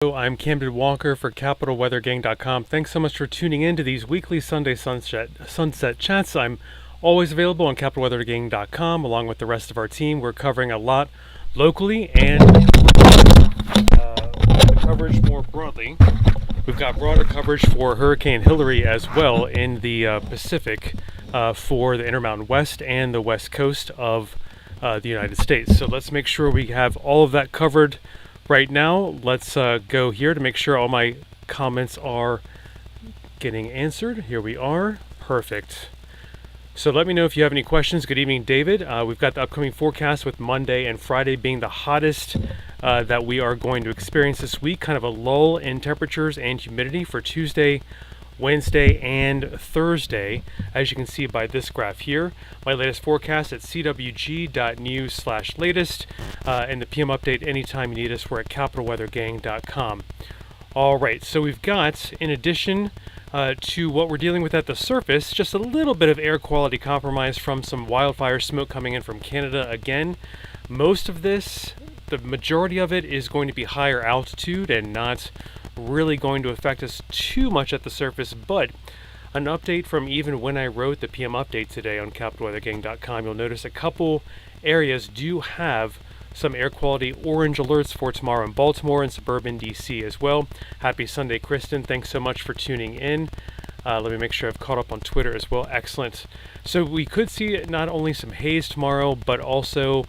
I'm Camden Walker for CapitalWeatherGang.com. Thanks so much for tuning in to these weekly Sunday sunset chats. I'm always available on CapitalWeatherGang.com along with the rest of our team. We're covering a lot locally and the coverage more broadly. We've got broader coverage for Hurricane Hilary as well in the Pacific for the Intermountain West and the West Coast of the United States. So let's make sure we have all of that covered. Right now, let's go here to make sure all my comments are getting answered. Here we are. Perfect. So let me know if you have any questions. Good evening, David. We've got the upcoming forecast with Monday and Friday being the hottest that we are going to experience this week. Kind of a lull in temperatures and humidity for Tuesday, Wednesday, and Thursday, as you can see by this graph here. My latest forecast at CWG.news/latest, and the PM update anytime you need us. We're at CapitalWeatherGang.com. All right, so we've got, in addition to what we're dealing with at the surface, just a little bit of air quality compromise from some wildfire smoke coming in from Canada again. Most of this, the majority of it, is going to be higher altitude and not really going to affect us too much at the surface, but an update from even when I wrote the PM update today on CapitalWeatherGang.com, you'll notice a couple areas do have some air quality orange alerts for tomorrow in Baltimore and suburban DC as well. Happy Sunday, Kristen. Thanks so much for tuning in. Let me make sure I've caught up on Twitter as well. Excellent. So we could see not only some haze tomorrow, but also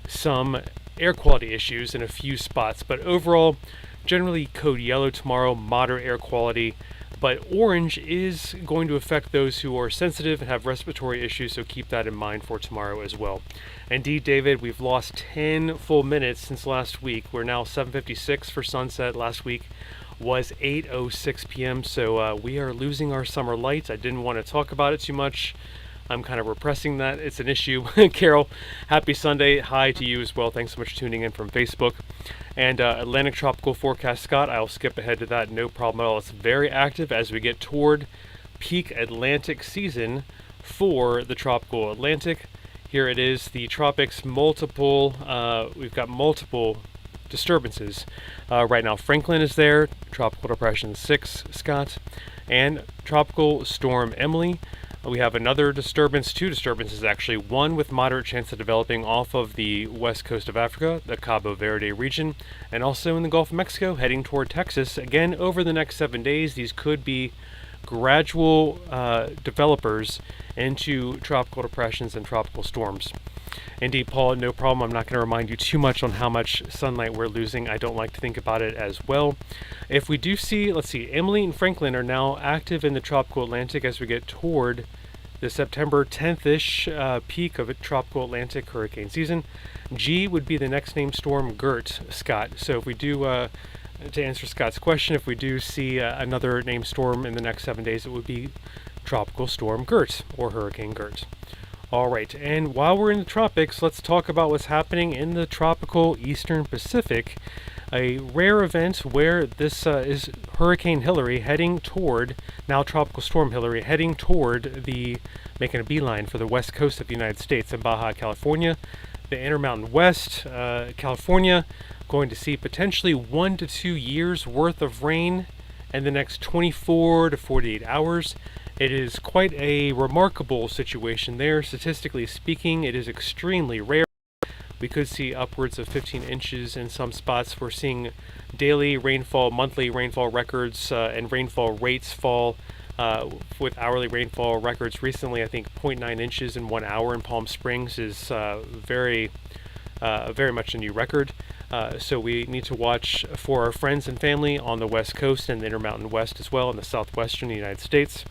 some air quality issues in a few spots. But overall, generally code yellow tomorrow, moderate air quality, but orange is going to affect those who are sensitive and have respiratory issues, so keep that in mind for tomorrow as well. Indeed, David, we've lost 10 full minutes since last week. We're now 7:56 for sunset. Last week was 8:06 p.m., so we are losing our summer light. I didn't want to talk about it too much. I'm kind of repressing that. It's an issue. Carol, happy Sunday. Hi to you as well. Thanks so much for tuning in from Facebook. And Atlantic Tropical Forecast, Scott, I'll skip ahead to that. No problem at all. It's very active as we get toward peak Atlantic season for the tropical Atlantic. Here it is, the tropics, we've got multiple disturbances. Right now, Franklin is there, Tropical Depression 6, Scott, and Tropical Storm Emily. We have another disturbance, two disturbances actually, one with moderate chance of developing off of the west coast of Africa, the Cabo Verde region, and also in the Gulf of Mexico, heading toward Texas. Again, over the next 7 days, these could be gradual developers into tropical depressions and tropical storms. Indeed, Paul, no problem. I'm not going to remind you too much on how much sunlight we're losing. I don't like to think about it as well. If we do see, let's see, Emily and Franklin are now active in the tropical Atlantic as we get toward the September 10th-ish peak of a tropical Atlantic hurricane season. G would be the next named storm, Gert, Scott. So if we do, to answer Scott's question, if we do see another named storm in the next 7 days, it would be Tropical Storm Gert or Hurricane Gert. All right, and while we're in the tropics, let's talk about what's happening in the tropical Eastern Pacific. A rare event where this is Hurricane Hilary heading toward, now Tropical Storm Hilary, heading toward making a beeline for the west coast of the United States in Baja California. The Intermountain West, California, going to see potentially 1 to 2 years worth of rain in the next 24 to 48 hours. It is quite a remarkable situation there. Statistically speaking, it is extremely rare. We could see upwards of 15 inches in some spots. We're seeing daily rainfall, monthly rainfall records, and rainfall rates fall with hourly rainfall records. Recently, I think 0.9 inches in 1 hour in Palm Springs is very much a new record. So we need to watch for our friends and family on the West Coast and the Intermountain West as well in the southwestern United States.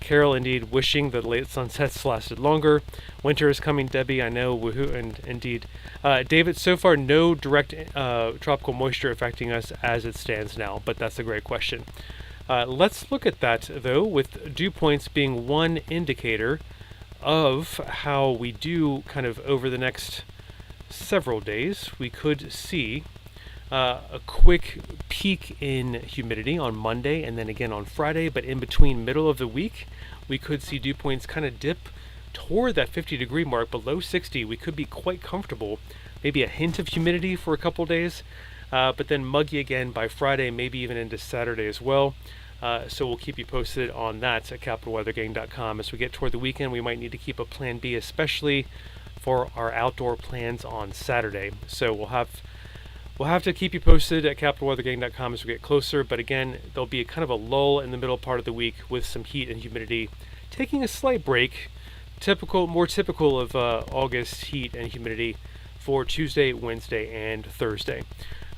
Carol, indeed, wishing the late sunsets lasted longer. Winter is coming, Debbie, I know, woohoo, and indeed. David, so far no direct tropical moisture affecting us as it stands now, but that's a great question. Let's look at that, though, with dew points being one indicator of how we do kind of over the next several days. We could see a quick peak in humidity on Monday and then again on Friday, but in between middle of the week, we could see dew points kind of dip toward that 50-degree mark. Below 60, we could be quite comfortable. Maybe a hint of humidity for a couple days. but then muggy again by Friday, maybe even into Saturday as well. So we'll keep you posted on that at capitalweathergang.com. As we get toward the weekend, we might need to keep a plan B, especially for our outdoor plans on Saturday. So we'll have to keep you posted at capitalweathergang.com as we get closer. But again, there'll be a kind of a lull in the middle part of the week with some heat and humidity, taking a slight break, more typical of August heat and humidity for Tuesday, Wednesday, and Thursday.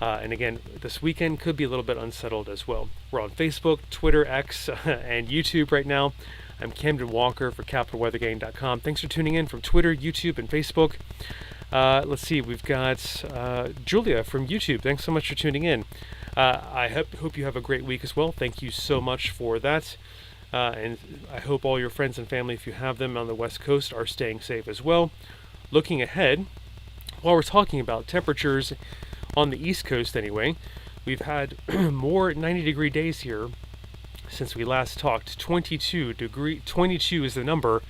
And again, this weekend could be a little bit unsettled as well. We're on Facebook, Twitter, X, and YouTube right now. I'm Camden Walker for CapitalWeatherGang.com. Thanks for tuning in from Twitter, YouTube, and Facebook. Let's see, we've got Julia from YouTube. Thanks so much for tuning in. I hope you have a great week as well. Thank you so much for that. And I hope all your friends and family, if you have them on the West Coast, are staying safe as well. Looking ahead, while we're talking about temperatures on the East Coast anyway, we've had more 90-degree days here since we last talked. 22 is the number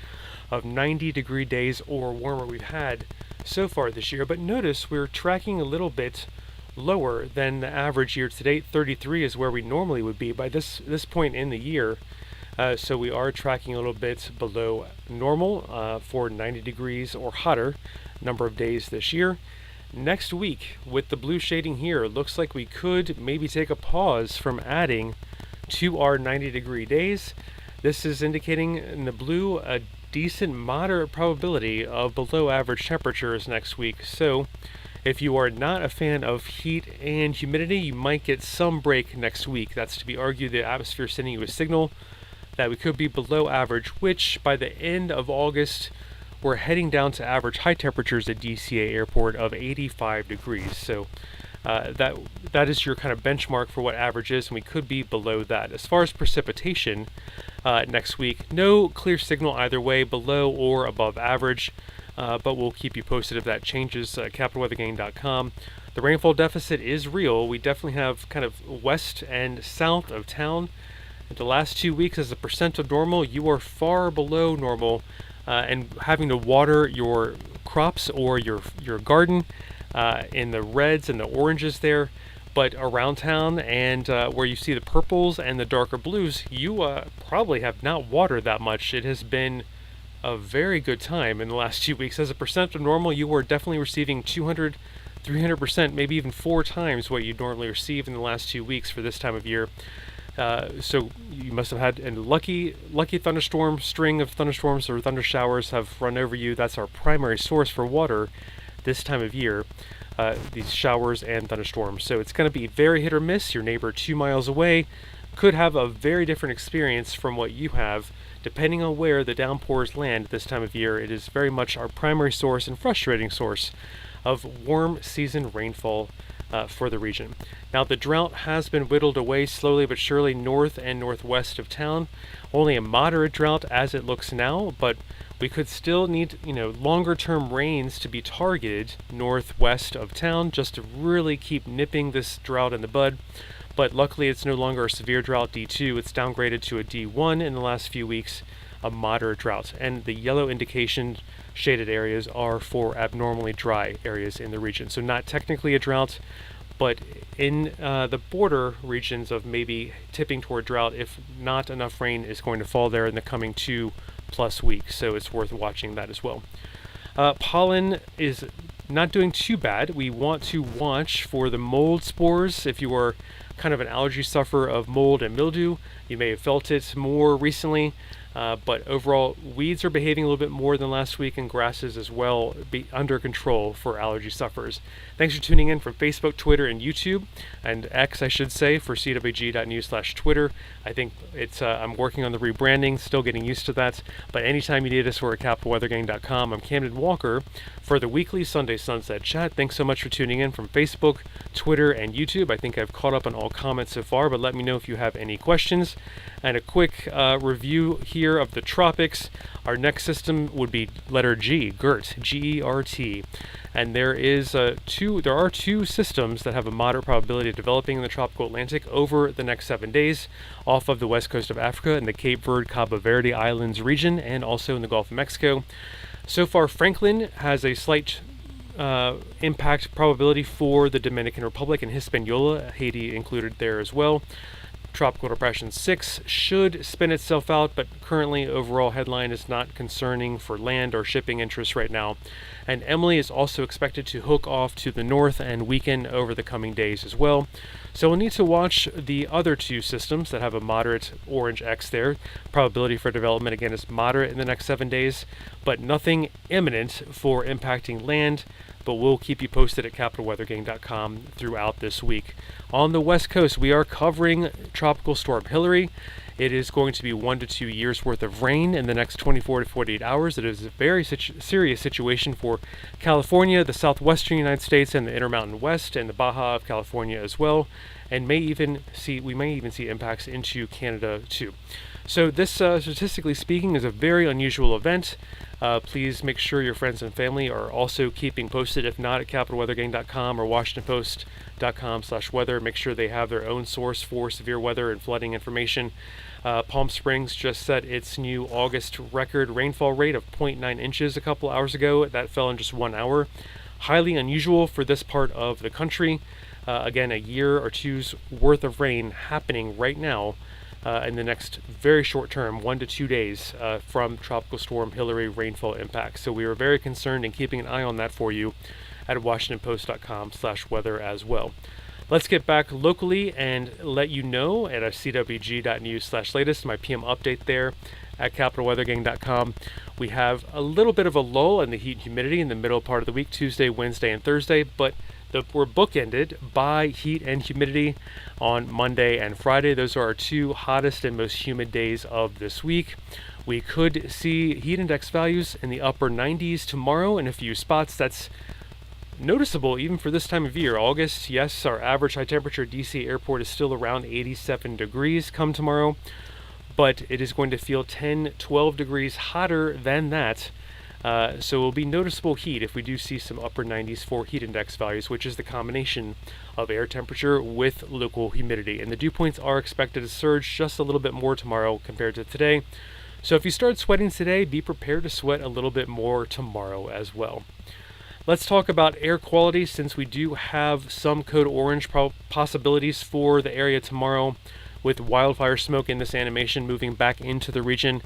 of 90-degree days or warmer we've had so far this year. But notice we're tracking a little bit lower than the average year to date. 33 is where we normally would be by this point in the year. So we are tracking a little bit below normal for 90 degrees or hotter number of days this year. Next week, with the blue shading here, it looks like we could maybe take a pause from adding to our 90-degree days. This is indicating in the blue a decent moderate probability of below average temperatures next week. So if you are not a fan of heat and humidity, you might get some break next week. That's to be argued. The atmosphere is sending you a signal that we could be below average, which by the end of August, we're heading down to average high temperatures at DCA Airport of 85 degrees. So that is your kind of benchmark for what average is, and we could be below that. As far as precipitation next week, no clear signal either way, below or above average, but we'll keep you posted if that changes. CapitalWeatherGang.com. The rainfall deficit is real. We definitely have kind of west and south of town. In the last 2 weeks, as a percent of normal, you are far below normal. And having to water your crops or your garden in the reds and the oranges there, but around town and where you see the purples and the darker blues, you probably have not watered that much. It has been a very good time in the last 2 weeks. As a percent of normal, you are definitely receiving 200, 300%, maybe even 4 times what you normally receive in the last 2 weeks for this time of year. So you must have had a lucky thunderstorm, string of thunderstorms or thunder showers have run over you. That's our primary source for water this time of year, these showers and thunderstorms. So it's going to be very hit or miss. Your neighbor 2 miles away could have a very different experience from what you have, depending on where the downpours land this time of year. It is very much our primary source and frustrating source of warm season rainfall for the region. Now the drought has been whittled away slowly but surely north and northwest of town. Only a moderate drought as it looks now, but we could still need longer term rains to be targeted northwest of town just to really keep nipping this drought in the bud. But luckily it's no longer a severe drought, D2. It's downgraded to a D1 in the last few weeks, a moderate drought. And the yellow indication shaded areas are for abnormally dry areas in the region. So not technically a drought, but in the border regions of maybe tipping toward drought if not enough rain is going to fall there in the coming 2+ weeks. So it's worth watching that as well. Pollen is not doing too bad. We want to watch for the mold spores. If you are kind of an allergy sufferer of mold and mildew, you may have felt it more recently. But overall, weeds are behaving a little bit more than last week, and grasses as well be under control for allergy sufferers. Thanks for tuning in from Facebook, Twitter, and YouTube, and X, I should say, for CWG.news/Twitter. I think it's I'm working on the rebranding, still getting used to that. But anytime you need us, we're at CapitalWeatherGang.com. I'm Camden Walker for the weekly Sunday Sunset Chat. Thanks so much for tuning in from Facebook, Twitter, and YouTube. I think I've caught up on all comments so far, but let me know if you have any questions. And a quick review here of the tropics. Our next system would be letter G, GERT, G-E-R-T. And there are two systems that have a moderate probability of developing in the tropical Atlantic over the next 7 days off of the west coast of Africa in the Cape Verde, Cabo Verde Islands region, and also in the Gulf of Mexico. So far, Franklin has a slight impact probability for the Dominican Republic and Hispaniola, Haiti included there as well. Tropical Depression 6 should spin itself out, but currently overall headline is not concerning for land or shipping interests right now. And Emily is also expected to hook off to the north and weaken over the coming days as well. So we'll need to watch the other two systems that have a moderate orange X there. Probability for development again is moderate in the next 7 days, but nothing imminent for impacting land. But we'll keep you posted at capitalweathergang.com throughout this week. On the West Coast, we are covering Tropical Storm Hillary. It is going to be 1 to 2 years worth of rain in the next 24 to 48 hours. It is a very serious situation for California, the southwestern United States, and the Intermountain West, and the Baja of California as well. And we may even see impacts into Canada too. So this, statistically speaking, is a very unusual event. Please make sure your friends and family are also keeping posted. If not, at capitalweathergang.com or washingtonpost.com/weather. Make sure they have their own source for severe weather and flooding information. Palm Springs just set its new August record rainfall rate of 0.9 inches a couple hours ago. That fell in just 1 hour. Highly unusual for this part of the country. Again, a year or two's worth of rain happening right now in the next very short term, 1 to 2 days from Tropical Storm Hillary rainfall impacts. So we are very concerned and keeping an eye on that for you at washingtonpost.com/weather as well. Let's get back locally and let you know at CWG.news/latest, my PM update there at capitalweathergang.com. We have a little bit of a lull in the heat and humidity in the middle part of the week, Tuesday, Wednesday, and Thursday, but we're bookended by heat and humidity on Monday and Friday. Those are our two hottest and most humid days of this week. We could see heat index values in the upper 90s tomorrow in a few spots. That's noticeable even for this time of year. August, yes, our average high temperature DC airport is still around 87 degrees come tomorrow, but it is going to feel 10-12 degrees hotter than that. So it will be noticeable heat if we do see some upper 90s for heat index values, which is the combination of air temperature with local humidity. And the dew points are expected to surge just a little bit more tomorrow compared to today. So if you start sweating today, be prepared to sweat a little bit more tomorrow as well. Let's talk about air quality, since we do have some code orange possibilities for the area tomorrow with wildfire smoke in this animation moving back into the region.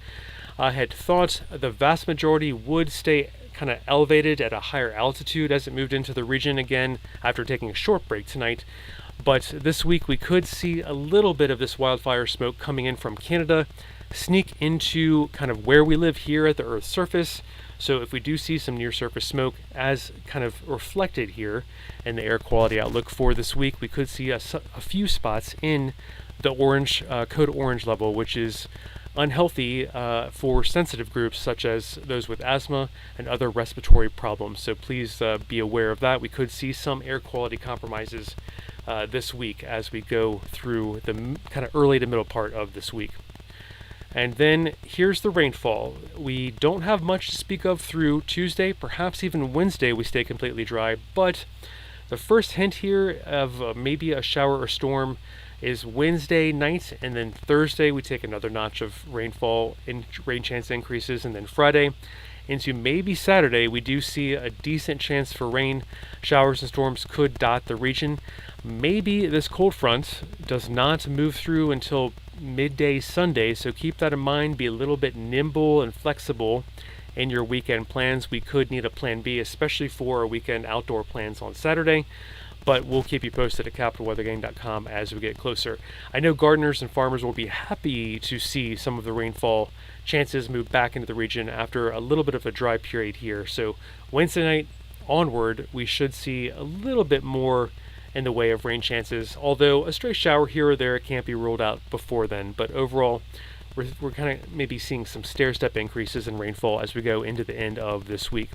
I had thought the vast majority would stay kind of elevated at a higher altitude as it moved into the region again after taking a short break tonight. But this week we could see a little bit of this wildfire smoke coming in from Canada, sneak into kind of where we live here at the Earth's surface. So if we do see some near surface smoke as kind of reflected here in the air quality outlook for this week, we could see a few spots in the orange, code orange level, which is unhealthy for sensitive groups such as those with asthma and other respiratory problems. So please be aware of that. We could see some air quality compromises this week as we go through the kind of early to middle part of this week. And then here's the rainfall. We don't have much to speak of through Tuesday, perhaps even Wednesday we stay completely dry, but the first hint here of maybe a shower or storm is Wednesday night, and then Thursday we take another notch of rainfall and rain chance increases, and then Friday into maybe Saturday we do see a decent chance for rain. Showers and storms could dot the region. Maybe this cold front does not move through until midday Sunday, so keep that in mind. Be a little bit nimble and flexible in your weekend plans. We could need a plan B, especially for our weekend outdoor plans on Saturday, but we'll keep you posted at capitalweathergang.com as we get closer. I know gardeners and farmers will be happy to see some of the rainfall chances move back into the region after a little bit of a dry period here. So Wednesday night onward, we should see a little bit more in the way of rain chances, although a stray shower here or there can't be ruled out before then. But overall, we're kind of maybe seeing some stair-step increases in rainfall as we go into the end of this week.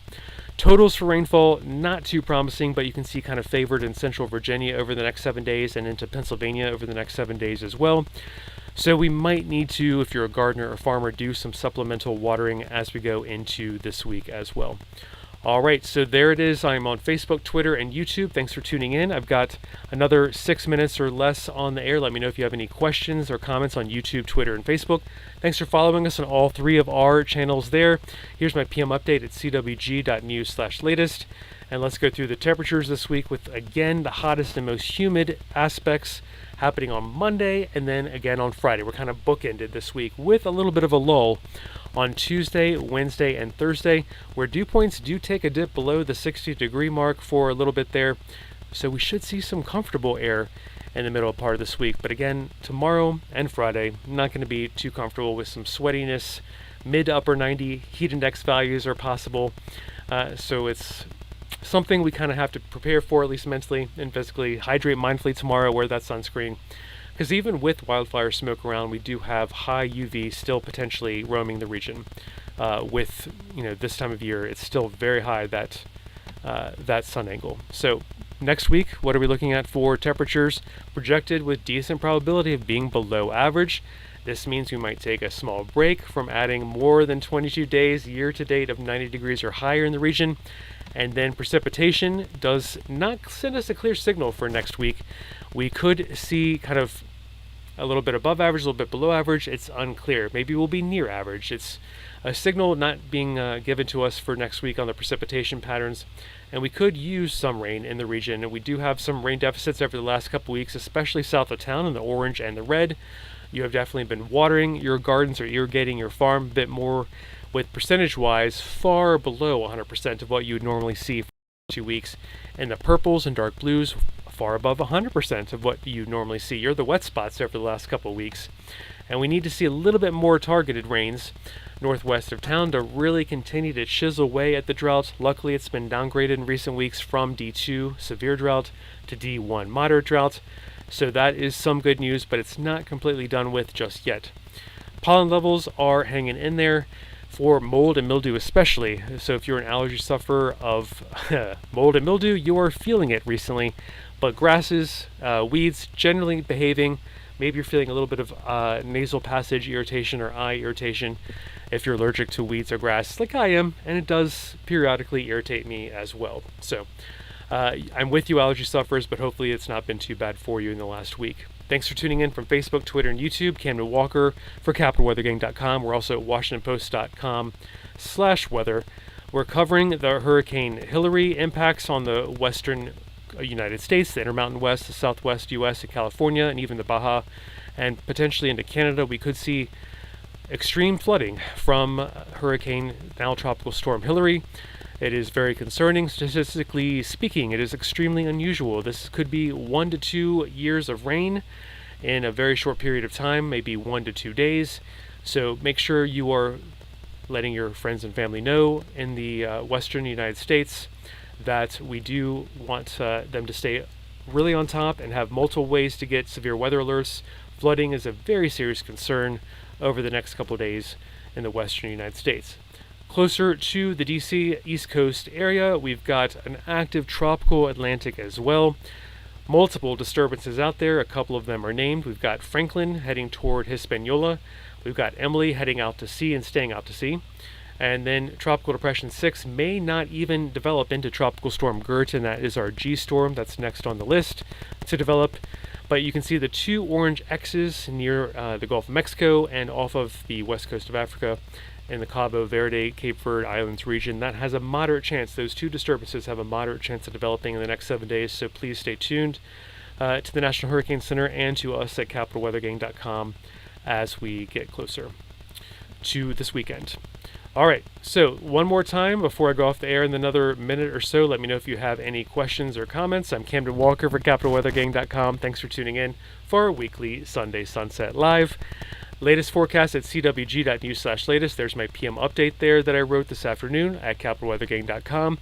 Totals for rainfall, not too promising, but you can see kind of favored in central Virginia over the next 7 days and into Pennsylvania over the next 7 days as well. So we might need to, if you're a gardener or farmer, do some supplemental watering as we go into this week as well. All right, so there it is. I'm on Facebook, Twitter, and YouTube. Thanks for tuning in. I've got another 6 minutes or less on the air. Let me know if you have any questions or comments on YouTube, Twitter, and Facebook. Thanks for following us on all three of our channels there. Here's my PM update at CWG.news/latest. And let's go through the temperatures this week with, again, the hottest and most humid aspects happening on Monday and then again on Friday. We're kind of bookended this week with a little bit of a lull on Tuesday, Wednesday, and Thursday, where dew points do take a dip below the 60-degree mark for a little bit there. So we should see some comfortable air in the middle part of this week. But again, tomorrow and Friday, not going to be too comfortable with some sweatiness. Mid to upper 90 heat index values are possible. So it's something we kind of have to prepare for, at least mentally and physically. Hydrate mindfully tomorrow, wear that sunscreen. Because even with wildfire smoke around, we do have high UV still potentially roaming the region. With this time of year, it's still very high, that sun angle. So next week, what are we looking at for temperatures? Projected with decent probability of being below average. This means we might take a small break from adding more than 22 days year to date of 90 degrees or higher in the region. And then precipitation does not send us a clear signal for next week. We could see kind of a little bit above average, a little bit below average. It's unclear. Maybe we'll be near average. It's a signal not being given to us for next week on the precipitation patterns. And we could use some rain in the region. And we do have some rain deficits over the last couple weeks, especially south of town in the orange and the red. You have definitely been watering your gardens or irrigating your farm a bit more, with percentage-wise far below 100% of what you would normally see for 2 weeks. And the purples and dark blues far above 100% of what you normally see. You're the wet spots over the last couple of weeks. And we need to see a little bit more targeted rains northwest of town to really continue to chisel away at the drought. Luckily, it's been downgraded in recent weeks from D2 severe drought to D1 moderate drought. So that is some good news, but it's not completely done with just yet. Pollen levels are hanging in there for mold and mildew especially. So if you're an allergy sufferer of mold and mildew, you are feeling it recently. But grasses, weeds generally behaving. Maybe you're feeling a little bit of nasal passage irritation or eye irritation if you're allergic to weeds or grass, like I am, and it does periodically irritate me as well. So I'm with you, allergy sufferers, but hopefully it's not been too bad for you in the last week. Thanks for tuning in from Facebook, Twitter, and YouTube. Camden Walker for CapitalWeatherGang.com. We're also at WashingtonPost.com/weather. We're covering the Hurricane Hillary impacts on the western United States, the Intermountain West, the Southwest U.S., and California, and even the Baja, and potentially into Canada. We could see extreme flooding from Hurricane, now Tropical Storm Hillary. It is very concerning. Statistically speaking, it is extremely unusual. This could be 1 to 2 years of rain in a very short period of time, maybe 1 to 2 days. So make sure you are letting your friends and family know in the western United States that we do want them to stay really on top and have multiple ways to get severe weather alerts. Flooding is a very serious concern over the next couple of days in the western United States. Closer to the DC East Coast area, we've got an active tropical Atlantic as well. Multiple disturbances out there. A couple of them are named. We've got Franklin heading toward Hispaniola. We've got Emily heading out to sea and staying out to sea. And then Tropical Depression 6 may not even develop into Tropical Storm Gert, and that is our G storm that's next on the list to develop. But you can see the 2 orange X's near the Gulf of Mexico and off of the west coast of Africa in the Cabo Verde, Cape Verde Islands region. That has a moderate chance. Those 2 disturbances have a moderate chance of developing in the next 7 days, so please stay tuned to the National Hurricane Center and to us at CapitalWeatherGang.com as we get closer to this weekend. All right, so one more time before I go off the air in another minute or so, let me know if you have any questions or comments. I'm Camden Walker for CapitalWeatherGang.com. Thanks for tuning in for our weekly Sunday Sunset Live. Latest forecast at CWG.news/latest. There's my PM update there that I wrote this afternoon at CapitalWeatherGang.com.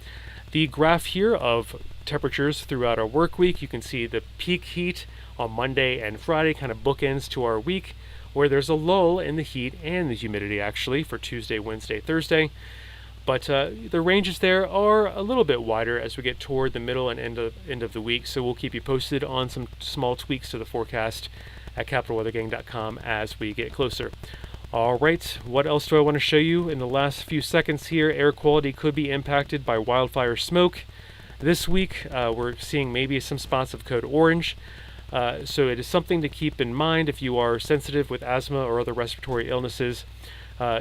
The graph here of temperatures throughout our work week. You can see the peak heat on Monday and Friday, kind of bookends to our week, where there's a lull in the heat and the humidity actually for Tuesday, Wednesday, Thursday. But the ranges there are a little bit wider as we get toward the middle and end of the week. So we'll keep you posted on some small tweaks to the forecast at CapitalWeatherGang.com as we get closer. All right, what else do I want to show you in the last few seconds here? Air quality could be impacted by wildfire smoke. This week, we're seeing maybe some spots of code orange. So it is something to keep in mind if you are sensitive with asthma or other respiratory illnesses.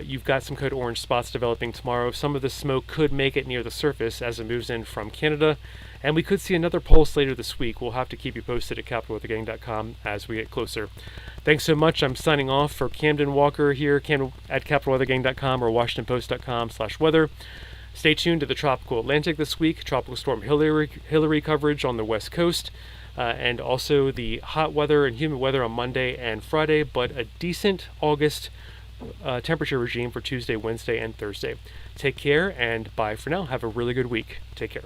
you've got some code orange spots developing tomorrow. Some of the smoke could make it near the surface as it moves in from Canada, and we could see another pulse later this week. We'll have to keep you posted at capitalweathergang.com as we get closer. Thanks so much. I'm signing off for Camden Walker here at capitalweathergang.com or washingtonpost.com/weather. Stay tuned to the tropical Atlantic this week, Tropical Storm Hillary coverage on the West Coast, and also the hot weather and humid weather on Monday and Friday, but a decent August temperature regime for Tuesday, Wednesday, and Thursday. Take care, and bye for now. Have a really good week. Take care.